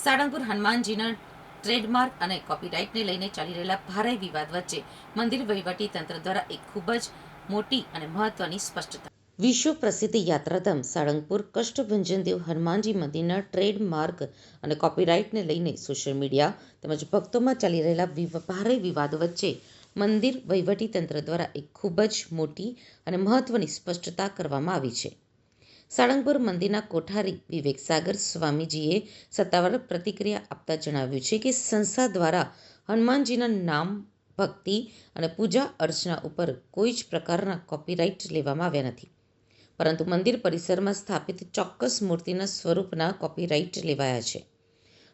Salangpur હનુમાનજીના trademark અને કોપીરાઇટને લઈને ચાલી રહેલા ભારે વિવાદ વચ્ચે મંદિર વહીવટી તંત્ર દ્વારા એક ખૂબ જ મોટી અને મહત્વની સ્પષ્ટતા. વિશ્વ પ્રસિદ્ધ યાત્રાધામ સાળંગપુર કષ્ટભંજન દેવ હનુમાનજી મંદિરના ટ્રેડમાર્ક અને કોપીરાઇટને લઈને સોશિયલ મીડિયા તેમજ ભક્તોમાં ચાલી રહેલા ભારે વિવાદ વચ્ચે મંદિર વહીવટી તંત્ર દ્વારા એક ખૂબ જ મોટી અને મહત્વની સ્પષ્ટતા કરવામાં આવી છે. સાળંગપુર મંદિરના કોઠારી વિવેક સાગર સ્વામીજીએ સત્તાવાર પ્રતિક્રિયા આપતા જણાવ્યું છે કે સંસ્થા દ્વારા હનુમાનજીના નામ, ભક્તિ અને પૂજા અર્ચના ઉપર કોઈ જ પ્રકારના કોપીરાઇટ લેવામાં આવ્યા નથી, પરંતુ મંદિર પરિસરમાં સ્થાપિત ચોક્કસ મૂર્તિના સ્વરૂપના કોપીરાઇટ લેવાયા છે.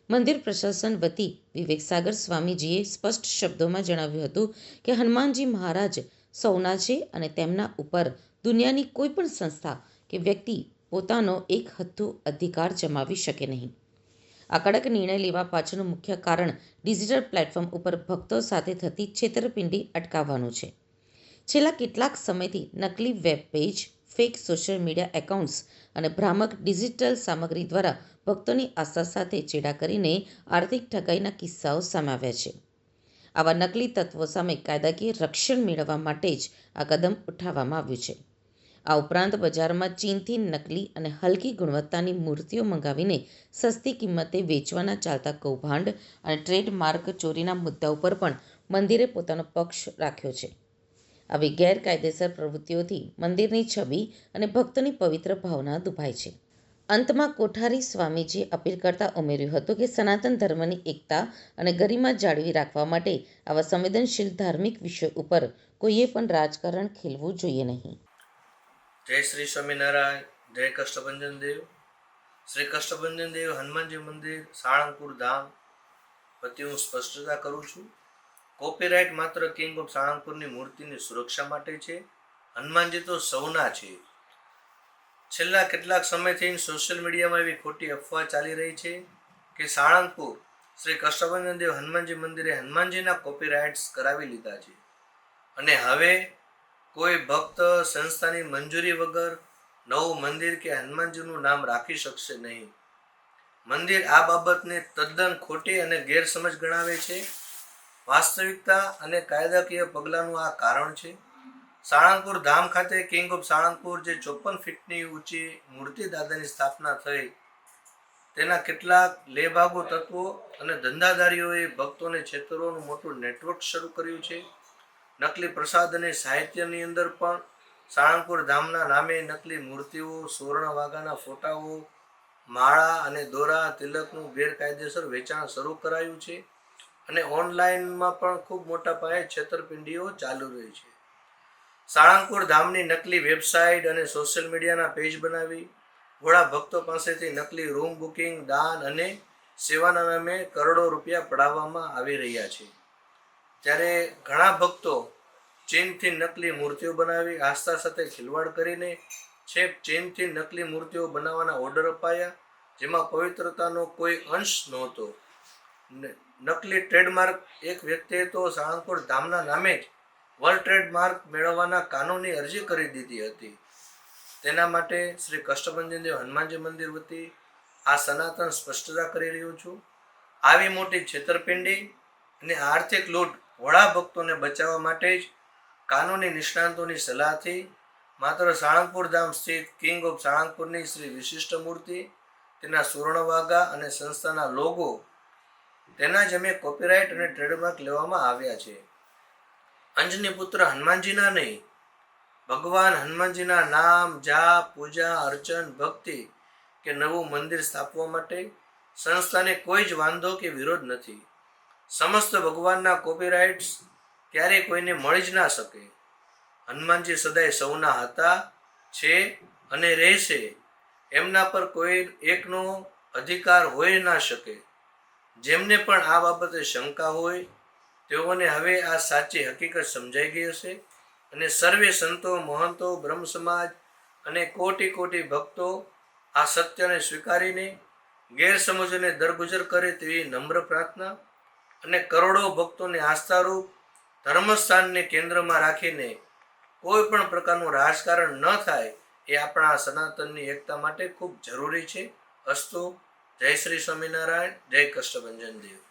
મંદિર પ્રશાસન વતી વિવેક સાગર સ્વામીજીએ સ્પષ્ટ શબ્દોમાં જણાવ્યું હતું કે હનુમાનજી મહારાજ સૌના છે અને તેમના ઉપર દુનિયાની કોઈ પણ સંસ્થા કે વ્યક્તિ પોતાનો એક હથ્થુ અધિકાર જમાવી શકે નહીં. આ કડક નિર્ણય લેવા પાછળનું મુખ્ય કારણ ડિજિટલ પ્લેટફોર્મ ઉપર ભક્તો સાથે થતી છેતરપિંડી અટકાવવાનું છે. છેલ્લા કેટલાક સમયથી નકલી web page, fake social media accounts અને ભ્રામક ડિજિટલ સામગ્રી દ્વારા ભક્તોની આસ્થા સાથે ચેડા કરીને આર્થિક ઠગાઈના કિસ્સાઓ સામે આવ્યા છે. આવા નકલી તત્વો સામે કાયદાકીય રક્ષણ મેળવવા માટે જ આ કદમ ઉઠાવવામાં આવ્યું છે. આ ઉપરાંત બજારમાં ચીનથી નકલી અને હલકી ગુણવત્તાની મૂર્તિઓ મંગાવીને સસ્તી કિંમતે વેચવાના ચાલતા કૌભાંડ અને ટ્રેડમાર્ક ચોરીના મુદ્દા ઉપર પણ મંદિરે પોતાનો પક્ષ રાખ્યો છે. આવી ગેરકાયદેસર પ્રવૃત્તિઓથી મંદિરની છબી અને ભક્તોની પવિત્ર ભાવના દુભાય છે. અંતમાં કોઠારી સ્વામીજીએ અપીલ કરતા ઉમેર્યું હતું કે સનાતન ધર્મની એકતા અને ગરિમા જાળવી રાખવા માટે આવા સંવેદનશીલ ધાર્મિક વિષય ઉપર કોઈએ પણ રાજકારણ ખેલવું જોઈએ નહીં. જય શ્રી સ્વામિનારાયણ. જય કષ્ટભંજન દેવ. શ્રી કષ્ટભંજન દેવ હનુમાનજી મંદિર સાળંગપુર ધામ વતી હું સ્પષ્ટતા કરું છું. કોપીરાઇટ માત્ર કિંગ ઓફ સાળંગપુરની મૂર્તિની સુરક્ષા માટે છે. હનુમાનજી તો સૌના છે. છેલ્લા કેટલાક સમયથી સોશિયલ મીડિયામાં એવી ખોટી અફવા ચાલી રહી છે કે સાળંગપુર શ્રી કષ્ટભંજન દેવ હનુમાનજી મંદિરે હનુમાનજીના કોપીરાઇટ્સ કરાવી લીધા છે અને હવે કોઈ ભક્ત સંસ્થાની મંજૂરી વગર નવું મંદિર કે હનુમાનજીનું નામ રાખી શકશે નહીં. મંદિર આ બાબતને તદ્દન ખોટી અને ગેરસમજ ગણાવે છે. વાસ્તવિકતા અને કાયદાકીય પગલાંનું આ કારણ છે. સાળંગપુર ધામ ખાતે કિંગ ઓફ સાળંગપુર જે 54 ફીટની ઊંચી મૂર્તિ દાદાની સ્થાપના થઈ, તેના કેટલાક લેભાગુ તત્વો અને ધંધાદારીઓએ ભક્તોને છેતરવાનું મોટું નેટવર્ક શરૂ કર્યું છે. નકલી પ્રસાદ અને સાહિત્યની અંદર પણ સાળંગપુર ધામના નામે નકલી મૂર્તિઓ, સુવર્ણ વાઘાના ફોટાઓ, માળા અને દોરા તિલકનું ગેરકાયદેસર વેચાણ શરૂ કરાયું છે અને ઓનલાઈનમાં પણ ખૂબ મોટા પાયે છેતરપિંડીઓ ચાલુ રહી છે. સાળંગપુર ધામની નકલી વેબસાઇટ અને સોશિયલ મીડિયાના પેજ બનાવી ઘોડા ભક્તો પાસેથી નકલી રૂમ બુકિંગ, દાન અને સેવાના નામે કરોડો રૂપિયા પડાવવામાં આવી રહ્યા છે. ત્યારે ઘણા ભક્તો ચીનથી નકલી મૂર્તિઓ બનાવી આસ્થા સાથે ખિલવાડ કરીને છેક ચીનથી નકલી મૂર્તિઓ બનાવવાના ઓર્ડર અપાયા, જેમાં પવિત્રતાનો કોઈ અંશ નહોતો. નકલી ટ્રેડમાર્ક એક વ્યક્તિએ તો સાળંગપુર ધામના નામે જ વર્લ્ડ ટ્રેડમાર્ક મેળવવાના કાનૂની અરજી કરી દીધી હતી. તેના માટે શ્રી કષ્ટભંજન દેવ હનુમાનજી મંદિર વતી આ સનાતન સ્પષ્ટતા કરી રહ્યું છું. આવી મોટી છેતરપિંડી અને આર્થિક લૂંટ વડા ભક્તોને બચાવવા માટે જ કાનૂની નિષ્ણાંતોની સલાહથી માત્ર સાળંગપુર ધામ સ્થિત કિંગ ઓફ સાળંગપુરની શ્રી વિશિષ્ટ મૂર્તિ, તેના સુવર્ણ વાઘા અને સંસ્થાના લોગો, તેના જ અમે કોપીરાઇટ અને ટ્રેડમાર્ક લેવામાં આવ્યા છે. અંજની પુત્ર હનુમાનજીના નહીં, ભગવાન હનુમાનજીના નામ, જાપ, પૂજા, અર્ચન, ભક્તિ કે નવું મંદિર સ્થાપવા માટે સંસ્થાને કોઈ જ વાંધો કે વિરોધ નથી. સમસ્ત ભગવાનના કોપીરાઇટ્સ ક્યારેય કોઈને મળી જ ના શકે. હનુમાનજી સદાય સૌના હતા, છે અને રહેશે. એમના પર કોઈ એકનો અધિકાર હોઈ ના શકે. જેમને પણ આ બાબતે શંકા હોય તેઓને હવે આ સાચી હકીકત સમજાઈ ગઈ હશે અને સર્વે સંતો, મહંતો, બ્રહ્મ સમાજ અને કોટી કોટી ભક્તો આ સત્યને સ્વીકારીને ગેરસમજોને દરગુજર કરે તેવી નમ્ર પ્રાર્થના અને કરોડો ભક્તોને આસ્થારૂપ ધર્મસ્થાનને કેન્દ્રમાં રાખીને કોઈ પણ પ્રકારનું રાજકારણ ન થાય એ આપણા સનાતનની એકતા માટે ખૂબ જરૂરી છે. અસ્તુ. જય શ્રી સ્વામિનારાયણ, જય કષ્ટભંજન દેવ.